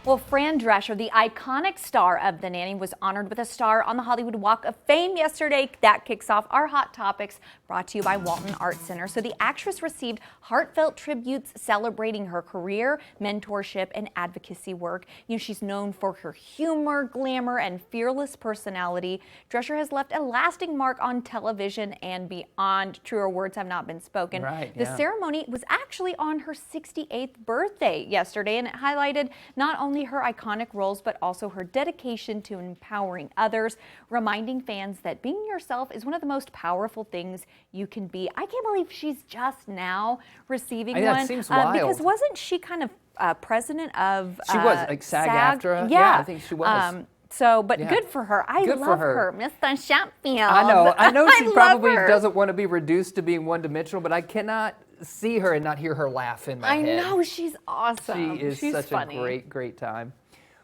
Well, Fran Drescher, the iconic star of The Nanny, was honored with a star on the Hollywood Walk of Fame yesterday. That kicks off our Hot Topics, brought to you by Walton Art Center. So the actress received heartfelt tributes celebrating her career, mentorship, and advocacy work. You know, she's known for her humor, glamour, and fearless personality. Drescher has left a lasting mark on television and beyond. Truer words have not been spoken. Right, The ceremony was actually on her 68th birthday yesterday, and it highlighted not only her iconic roles, but also her dedication to empowering others, reminding fans that being yourself is one of the most powerful things you can be. I can't believe she's just now receiving one. That seems wild. Because wasn't she kind of president of She was, like SAG-AFTRA? Yeah. I think she was. But good for her. I love her. Mr. Sheffield. I know she probably her. doesn't want to be reduced to being one-dimensional, but I cannot see her and not hear her laugh in my head. I know, she's awesome. She's such funny. a great time.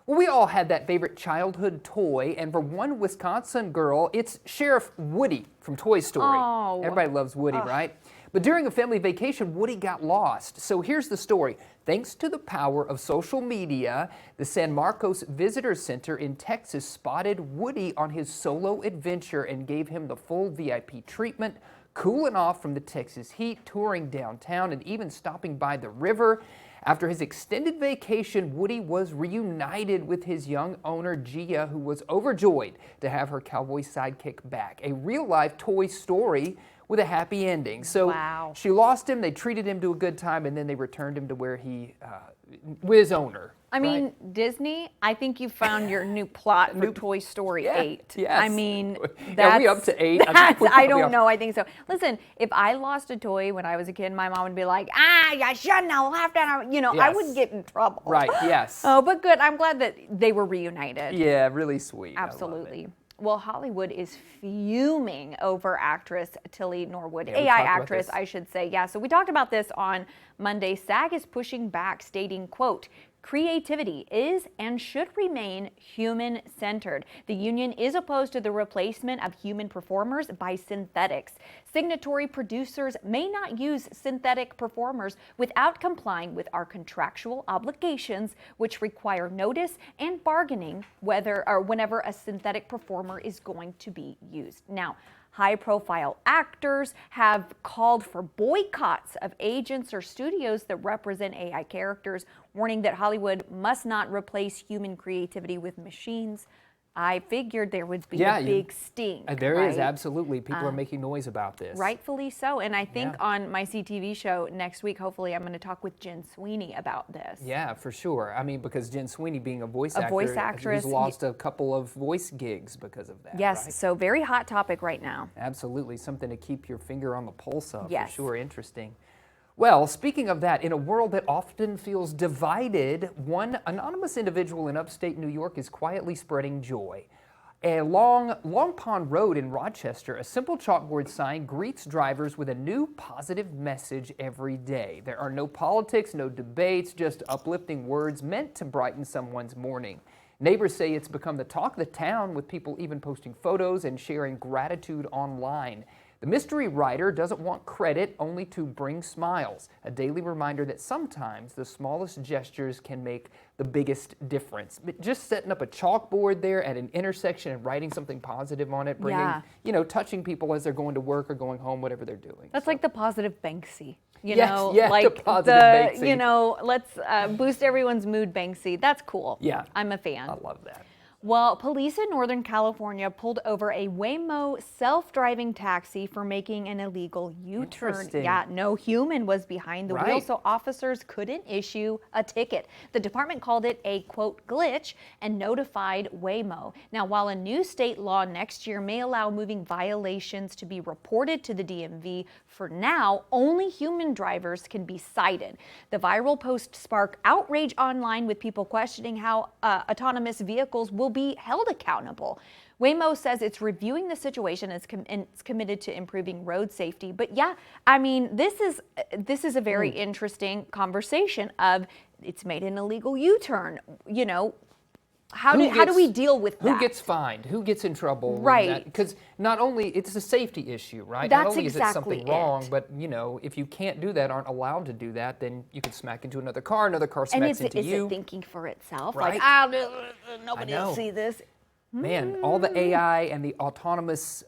Well, we all had that favorite childhood toy, and for one Wisconsin girl, it's Sheriff Woody from Toy Story. Oh. Everybody loves Woody, right? But during a family vacation, Woody got lost. So here's the story. Thanks to the power of social media, the San Marcos Visitor Center in Texas spotted Woody on his solo adventure and gave him the full VIP treatment, cooling off from the Texas heat, touring downtown, and even stopping by the river. After his extended vacation, Woody was reunited with his young owner, Gia, who was overjoyed to have her cowboy sidekick back. A real-life Toy Story with a happy ending. So she lost him, they treated him to a good time, and then they returned him to where with his owner. I mean, Disney, I think you found your new plot for Toy Story 8. Yes. I mean, are we up to 8? I don't know. I think so. Listen, if I lost a toy when I was a kid, my mom would be like, you shouldn't have left it. You know, I would get in trouble. Right, yes. Oh, but good. I'm glad that they were reunited. Yeah, really sweet. Absolutely. Well, Hollywood is fuming over actress Tilly Norwood, Yeah, AI actress, I should say. Yeah, so we talked about this on Monday. SAG is pushing back, stating, quote, creativity is and should remain human-centered. The union is opposed to the replacement of human performers by synthetics. Signatory producers may not use synthetic performers without complying with our contractual obligations, which require notice and bargaining whenever a synthetic performer is going to be used. Now, high-profile actors have called for boycotts of agents or studios that represent AI characters, warning that Hollywood must not replace human creativity with machines. I figured there would be a big stink. There is, absolutely. People are making noise about this. Rightfully so. And I think on my CTV show next week, hopefully I'm going to talk with Jen Sweeney about this. Yeah, for sure. I mean, because Jen Sweeney being a voice actress, who's lost a couple of voice gigs because of that. Yes, right? so very hot topic right now. Absolutely. Something to keep your finger on the pulse of, yes. For sure. Interesting. Well, speaking of that, in a world that often feels divided, one anonymous individual in upstate New York is quietly spreading joy. Along Long Pond Road in Rochester, a simple chalkboard sign greets drivers with a new positive message every day. There are no politics, no debates, just uplifting words meant to brighten someone's morning. Neighbors say it's become the talk of the town, with people even posting photos and sharing gratitude online. The mystery writer doesn't want credit, only to bring smiles, a daily reminder that sometimes the smallest gestures can make the biggest difference. But just setting up a chalkboard there at an intersection and writing something positive on it, bringing, touching people as they're going to work or going home, whatever they're doing. That's like the positive Banksy. The positive Banksy. Let's boost everyone's mood, Banksy. That's cool. Yeah. I'm a fan. I love that. Well, police in Northern California pulled over a Waymo self-driving taxi for making an illegal U-turn. Interesting. Yeah, no human was behind the wheel, so officers couldn't issue a ticket. The department called it a, quote, glitch and notified Waymo. Now, while a new state law next year may allow moving violations to be reported to the DMV, for now, only human drivers can be cited. The viral post sparked outrage online, with people questioning how autonomous vehicles will be held accountable. Waymo says it's reviewing the situation and it's committed to improving road safety. But yeah, I mean, this is a very interesting conversation of it's made an illegal U-turn. You know, How do we deal with that? Who gets fined? Who gets in trouble? Right. Because not only it's a safety issue, right? That's not only is it exactly something wrong, it. but if you can't do that, aren't allowed to do that, then you can smack into another car smacks and into is you. it thinking for itself? Right. Like, nobody will see this. Man, all the AI and the autonomous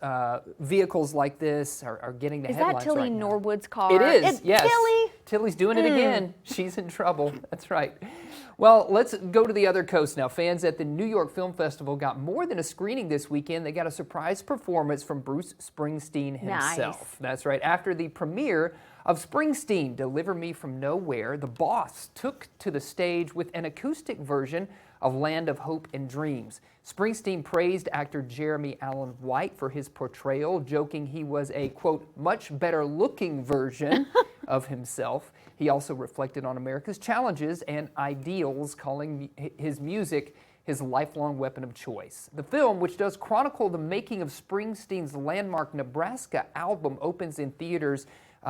vehicles like this are getting the headlines Is that Tilly right now. Norwood's car? It is, yes. Tilly? Tilly's doing it again. She's in trouble. That's right. Well, let's go to the other coast now. Fans at the New York Film Festival got more than a screening this weekend. They got a surprise performance from Bruce Springsteen himself. Nice. That's right. After the premiere of Springsteen, Deliver Me From Nowhere, the boss took to the stage with an acoustic version of Land of Hope and Dreams. Springsteen praised actor Jeremy Allen White for his portrayal, joking he was a, quote, much better looking version of himself. He also reflected on America's challenges and ideals, calling his music his lifelong weapon of choice. The film, which does chronicle the making of Springsteen's landmark Nebraska album, opens in theaters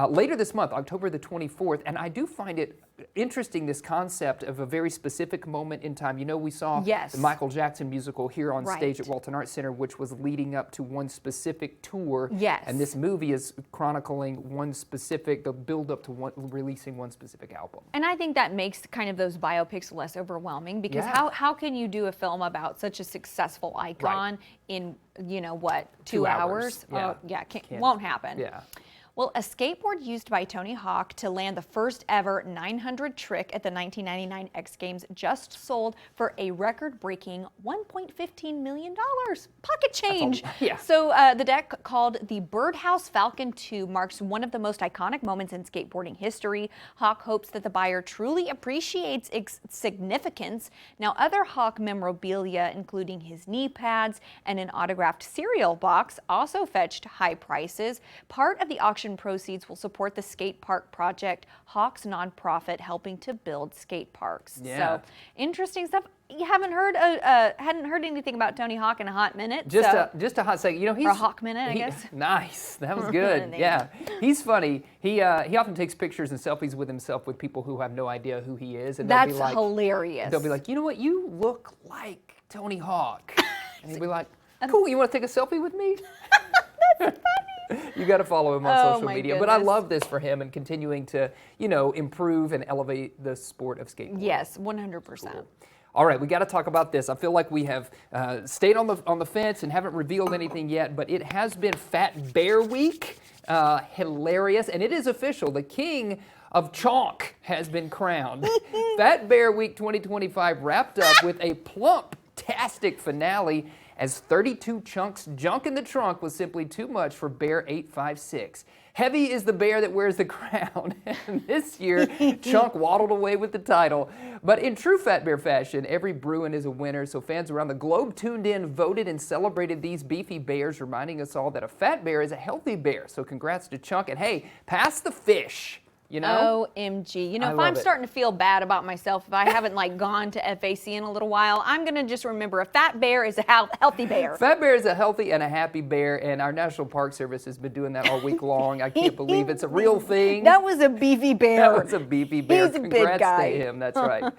later this month, October the 24th, and I do find it interesting, this concept of a very specific moment in time. We saw the Michael Jackson musical here on stage at Walton Arts Center, which was leading up to one specific tour. Yes. And this movie is chronicling the build up to releasing one specific album. And I think that makes kind of those biopics less overwhelming, because how can you do a film about such a successful icon in, 2 hours? Yeah. Won't happen. Yeah. Well, a skateboard used by Tony Hawk to land the first ever 900 trick at the 1999 X Games just sold for a record-breaking $1.15 million. Pocket change. So the deck, called the Birdhouse Falcon 2, marks one of the most iconic moments in skateboarding history. Hawk hopes that the buyer truly appreciates its significance. Now, other Hawk memorabilia, including his knee pads and an autographed cereal box, also fetched high prices. Part of the auction proceeds will support the skate park project, Hawk's nonprofit helping to build skate parks. Yeah. So interesting stuff. You hadn't heard anything about Tony Hawk in a hot minute. Just a hot second. He's or a Hawk minute, I guess. Nice. That was good. Yeah. He's funny. He often takes pictures and selfies with himself with people who have no idea who he is, and that's hilarious. They'll be like, you know what? You look like Tony Hawk, and he'll be like, cool. You want to take a selfie with me? That's funny. You got to follow him on social media. Goodness. But I love this for him and continuing to, improve and elevate the sport of skateboarding. Yes, 100%. Cool. All right, we got to talk about this. I feel like we have stayed on the fence and haven't revealed anything yet, but it has been Fat Bear Week. Hilarious, and it is official. The king of Chonk has been crowned. Fat Bear Week 2025 wrapped up with a plump-tastic finale, as 32 chunks junk in the trunk was simply too much for Bear 856. Heavy is the bear that wears the crown, and this year, Chunk waddled away with the title. But in true Fat Bear fashion, every Bruin is a winner, so fans around the globe tuned in, voted, and celebrated these beefy bears, reminding us all that a fat bear is a healthy bear. So congrats to Chunk, and hey, pass the fish. OMG. If I'm starting to feel bad about myself, if I haven't gone to FAC in a little while, I'm going to just remember a fat bear is a healthy bear. Fat bear is a healthy and a happy bear, and our National Park Service has been doing that all week long. I can't believe it's a real thing. That was a beefy bear. That was a beefy bear. He's a big guy. Congrats to him. That's right.